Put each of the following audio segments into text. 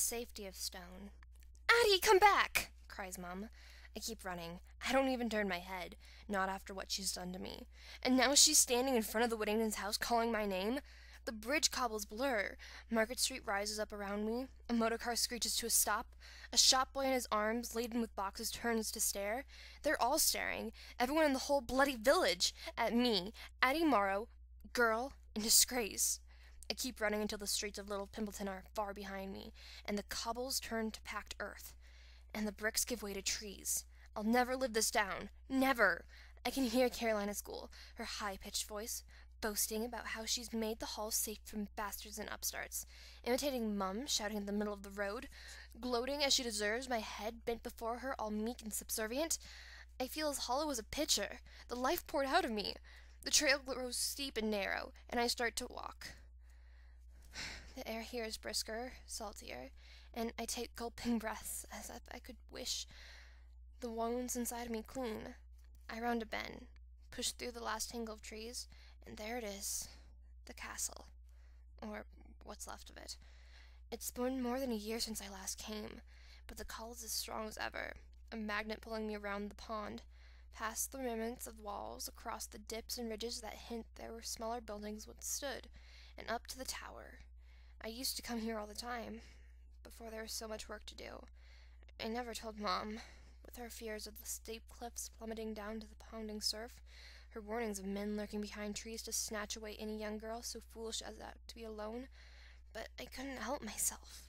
the safety of stone. "Addie, come back!" cries Mum. I keep running. I don't even turn my head, not after what she's done to me. And now she's standing in front of the Whittingtons' house calling my name. The bridge cobbles blur. Market Street rises up around me. A motor car screeches to a stop. A shop boy in his arms, laden with boxes, turns to stare. They're all staring, everyone in the whole bloody village, at me, Addie Morrow, girl, in disgrace. I keep running until the streets of Little Pimpleton are far behind me, and the cobbles turn to packed earth, and the bricks give way to trees. I'll never live this down. Never! I can hear Caroline at school, her high-pitched voice, boasting about how she's made the halls safe from bastards and upstarts, imitating Mum shouting in the middle of the road, gloating as she deserves, my head bent before her, all meek and subservient. I feel as hollow as a pitcher. The life poured out of me. The trail grows steep and narrow, and I start to walk. The air here is brisker, saltier, and I take gulping breaths as if I could wish the wounds inside of me clean. I round a bend, push through the last tangle of trees, and there it is, the castle, or what's left of it. It's been more than a year since I last came, but the call is as strong as ever, a magnet pulling me around the pond, past the remnants of walls, across the dips and ridges that hint there were smaller buildings once stood, and up to the tower. I used to come here all the time, before there was so much work to do. I never told Mom, with her fears of the steep cliffs plummeting down to the pounding surf, her warnings of men lurking behind trees to snatch away any young girl so foolish as that to be alone. But I couldn't help myself.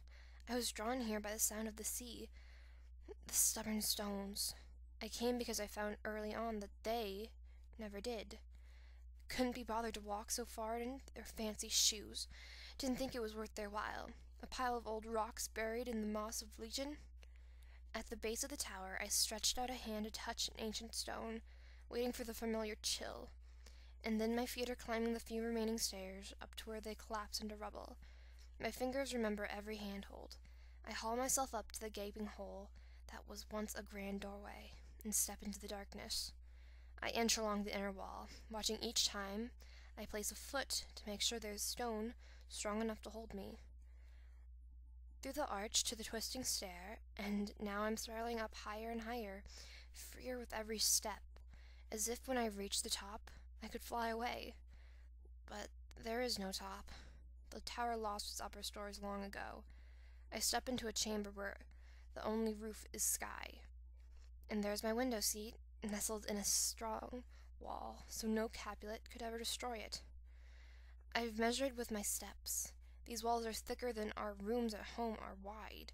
I was drawn here by the sound of the sea, the stubborn stones. I came because I found early on that they never did. Couldn't be bothered to walk so far in their fancy shoes. Didn't think it was worth their while. A pile of old rocks buried in the moss of Legion. At the base of the tower, I stretched out a hand to touch an ancient stone, waiting for the familiar chill. And then my feet are climbing the few remaining stairs, up to where they collapse into rubble. My fingers remember every handhold. I haul myself up to the gaping hole that was once a grand doorway, and step into the darkness. I inch along the inner wall, watching each time I place a foot to make sure there's stone strong enough to hold me. Through the arch to the twisting stair, and now I'm spiraling up higher and higher, freer with every step, as if when I reach the top, I could fly away. But there is no top. The tower lost its upper stories long ago. I step into a chamber where the only roof is sky. And there's my window seat, nestled in a strong wall, so no Capulet could ever destroy it. I've measured with my steps. These walls are thicker than our rooms at home are wide.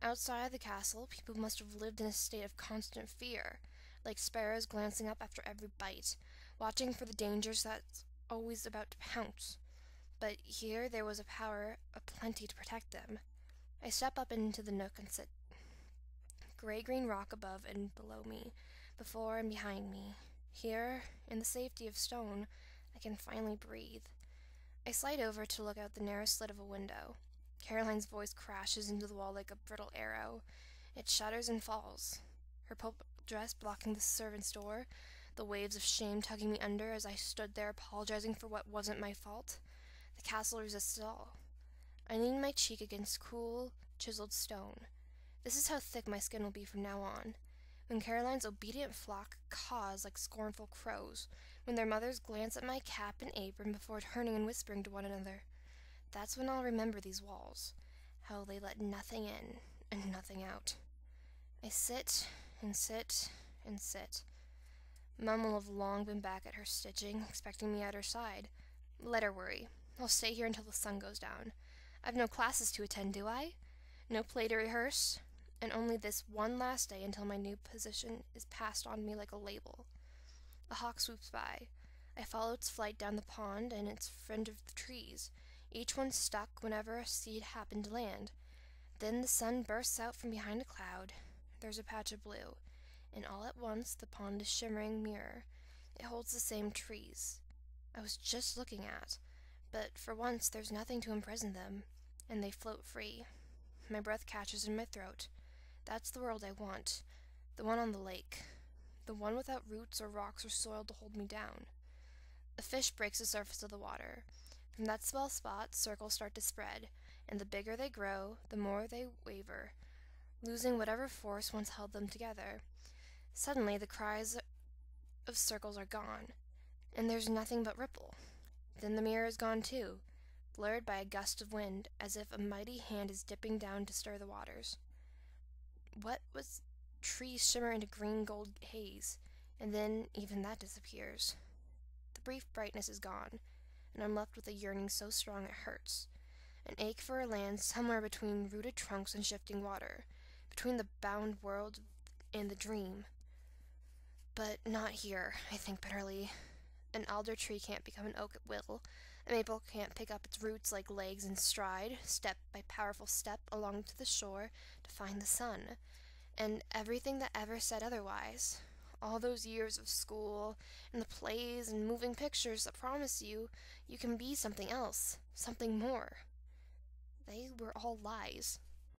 Outside the castle, people must have lived in a state of constant fear, like sparrows glancing up after every bite, watching for the dangers that's always about to pounce. But here there was a power aplenty to protect them. I step up into the nook and sit. Gray-green rock above and below me, before and behind me. Here, in the safety of stone, I can finally breathe. I slide over to look out the narrow slit of a window. Caroline's voice crashes into the wall like a brittle arrow. It shudders and falls, her purple dress blocking the servants' door, the waves of shame tugging me under as I stood there apologizing for what wasn't my fault. The castle resists it all. I lean my cheek against cool, chiseled stone. This is how thick my skin will be from now on. When Caroline's obedient flock caws like scornful crows, when their mothers glance at my cap and apron before turning and whispering to one another, that's when I'll remember these walls, how they let nothing in and nothing out. I sit and sit and sit. Mum will have long been back at her stitching, expecting me at her side. Let her worry. I'll stay here until the sun goes down. I've no classes to attend, do I? No play to rehearse? And only this one last day until my new position is passed on me like a label. A hawk swoops by. I follow its flight down the pond and its fringe of trees, each one stuck whenever a seed happened to land. Then the sun bursts out from behind a cloud. There's a patch of blue, and all at once the pond is shimmering mirror. It holds the same trees I was just looking at, but for once there's nothing to imprison them, and they float free. My breath catches in my throat. That's the world I want, the one on the lake, the one without roots or rocks or soil to hold me down. A fish breaks the surface of the water. From that small spot, circles start to spread, and the bigger they grow, the more they waver, losing whatever force once held them together. Suddenly, the cries of circles are gone, and there's nothing but ripple. Then the mirror is gone too, blurred by a gust of wind, as if a mighty hand is dipping down to stir the waters. What was trees shimmer into green gold haze, and then even that disappears. The brief brightness is gone, and I'm left with a yearning so strong it hurts, an ache for a land somewhere between rooted trunks and shifting water, between the bound world and the dream. But not here, I think bitterly. An alder tree can't become an oak at will. A maple can't pick up its roots like legs and stride, step by powerful step, along to the shore to find the sun. And everything that ever said otherwise, all those years of school, and the plays and moving pictures that promise you can be something else, something more, they were all lies.